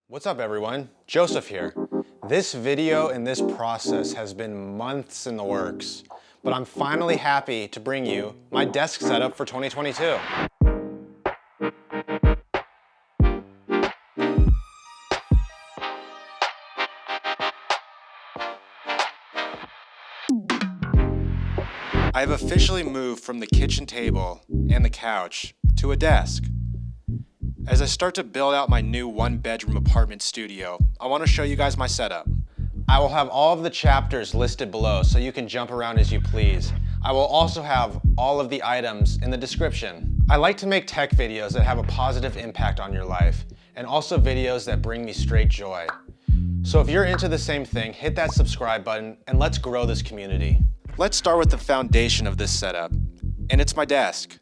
What's up everyone? Joseph here. This video and this process has been months in the works, but I'm finally happy to bring you my desk setup for 2022. I have officially moved from the kitchen table and the couch to a desk. As I start to build out my new one-bedroom apartment studio, I want to show you guys my setup. I will have all of the chapters listed below so you can jump around as you please. I will also have all of the items in the description. I like to make tech videos that have a positive impact on your life, and also videos that bring me straight joy. So if you're into the same thing, hit that subscribe button and let's grow this community. Let's start with the foundation of this setup, and it's my desk.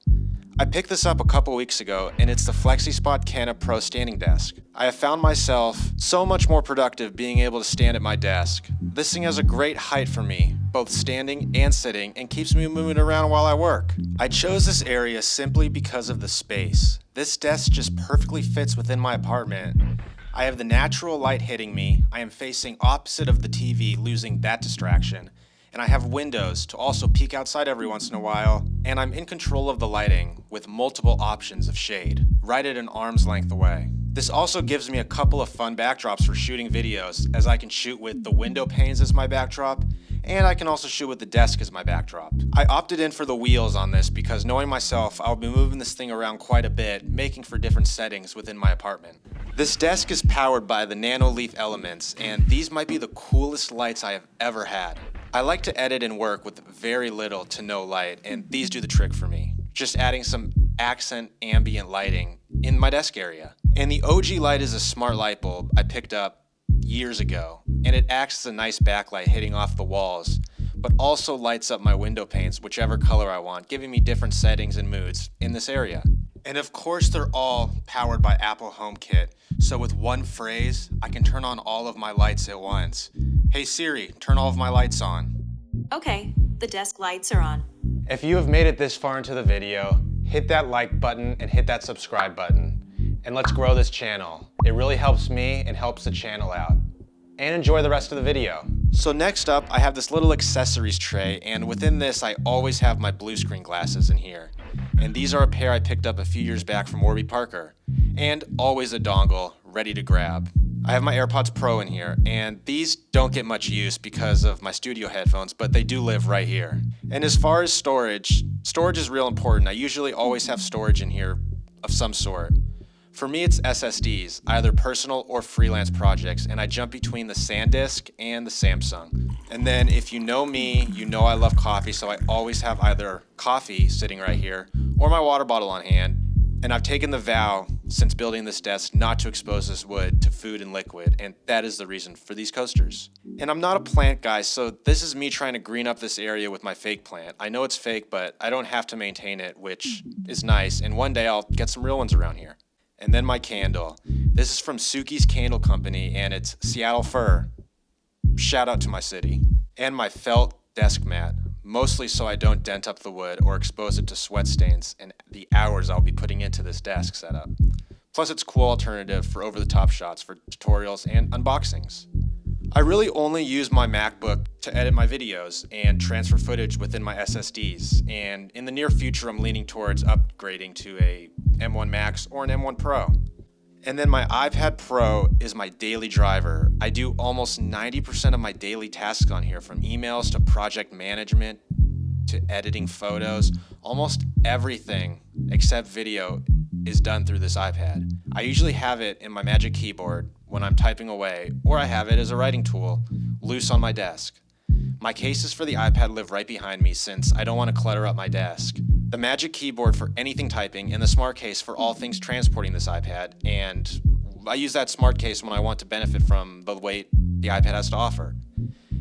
I picked this up a couple weeks ago, and it's the FlexiSpot Canna Pro standing desk. I have found myself so much more productive being able to stand at my desk. This thing has a great height for me, both standing and sitting, and keeps me moving around while I work. I chose this area simply because of the space. This desk just perfectly fits within my apartment. I have the natural light hitting me, I am facing opposite of the TV, losing that distraction. And I have windows to also peek outside every once in a while, and I'm in control of the lighting with multiple options of shade, right at an arm's length away. This also gives me a couple of fun backdrops for shooting videos, as I can shoot with the window panes as my backdrop, and I can also shoot with the desk as my backdrop. I opted in for the wheels on this because knowing myself, I'll be moving this thing around quite a bit, making for different settings within my apartment. This desk is powered by the Nano Leaf elements, and these might be the coolest lights I have ever had. I like to edit and work with very little to no light, and these do the trick for me. Just adding some accent ambient lighting in my desk area. And the OG light is a smart light bulb I picked up years ago, and it acts as a nice backlight hitting off the walls, but also lights up my window panes whichever color I want, giving me different settings and moods in this area. And of course they're all powered by Apple HomeKit, so with one phrase, I can turn on all of my lights at once. Hey Siri, turn all of my lights on. Okay, the desk lights are on. If you have made it this far into the video, hit that like button and hit that subscribe button. And let's grow this channel. It really helps me and helps the channel out. And enjoy the rest of the video. So next up, I have this little accessories tray, and within this, I always have my blue screen glasses in here. And these are a pair I picked up a few years back from Warby Parker. And always a dongle, ready to grab. I have my AirPods Pro in here, and these don't get much use because of my studio headphones, but they do live right here. And as far as storage is real important. I usually always have storage in here of some sort. For me, it's SSDs, either personal or freelance projects, and I jump between the SanDisk and the Samsung. And then if you know me, you know I love coffee, so I always have either coffee sitting right here or my water bottle on hand. And I've taken the vow since building this desk not to expose this wood to food and liquid, and that is the reason for these coasters. And I'm not a plant guy, so this is me trying to green up this area with my fake plant. I know it's fake, but I don't have to maintain it, which is nice, and one day I'll get some real ones around here. And then my candle. This is from Suki's Candle Company, and it's Seattle Fir. Shout out to my city. And my felt desk mat, mostly so I don't dent up the wood or expose it to sweat stains and the hours I'll be putting into this desk setup. Plus it's a cool alternative for over-the-top shots for tutorials and unboxings. I really only use my MacBook to edit my videos and transfer footage within my SSDs, and in the near future I'm leaning towards upgrading to a M1 Max or an M1 Pro. And then my iPad Pro is my daily driver. I do almost 90% of my daily tasks on here, from emails to project management to editing photos. Almost everything except video is done through this iPad. I usually have it in my Magic Keyboard when I'm typing away, or I have it as a writing tool, loose on my desk. My cases for the iPad live right behind me since I don't want to clutter up my desk. The Magic Keyboard for anything typing, and the Smart Case for all things transporting this iPad, and I use that Smart Case when I want to benefit from the weight the iPad has to offer.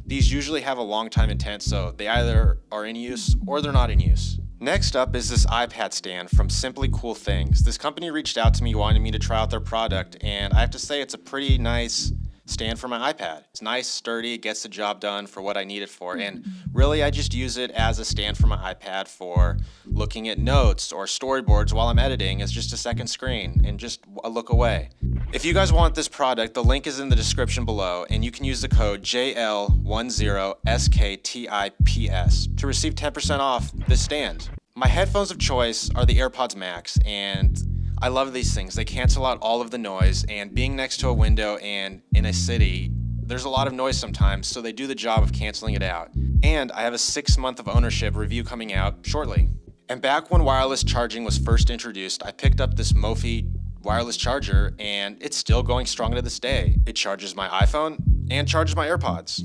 These usually have a long time intent, so they either are in use or they're not in use. Next up is this iPad stand from Simply Cool Things. This company reached out to me wanting me to try out their product, and I have to say it's a pretty nice stand for my iPad. It's nice, sturdy, gets the job done for what I need it for, and really I just use it as a stand for my iPad for looking at notes or storyboards while I'm editing as just a second screen and just a look away. If you guys want this product, the link is in the description below, and you can use the code JL10SKTIPS to receive 10% off this stand. My headphones of choice are the AirPods Max, and I love these things. They cancel out all of the noise, and being next to a window and in a city, there's a lot of noise sometimes, so they do the job of canceling it out. And I have a 6-month of ownership review coming out shortly. And back when wireless charging was first introduced, I picked up this Mophie wireless charger, and it's still going strong to this day. It charges my iPhone and charges my AirPods.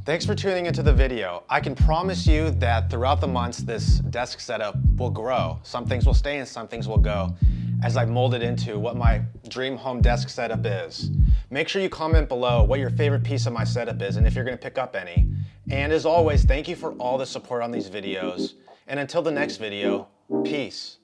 Thanks for tuning into the video. I can promise you that throughout the months, this desk setup will grow. Some things will stay and some things will go as I mold it into what my dream home desk setup is. Make sure you comment below what your favorite piece of my setup is and if you're gonna pick up any. And as always, thank you for all the support on these videos. And until the next video, peace.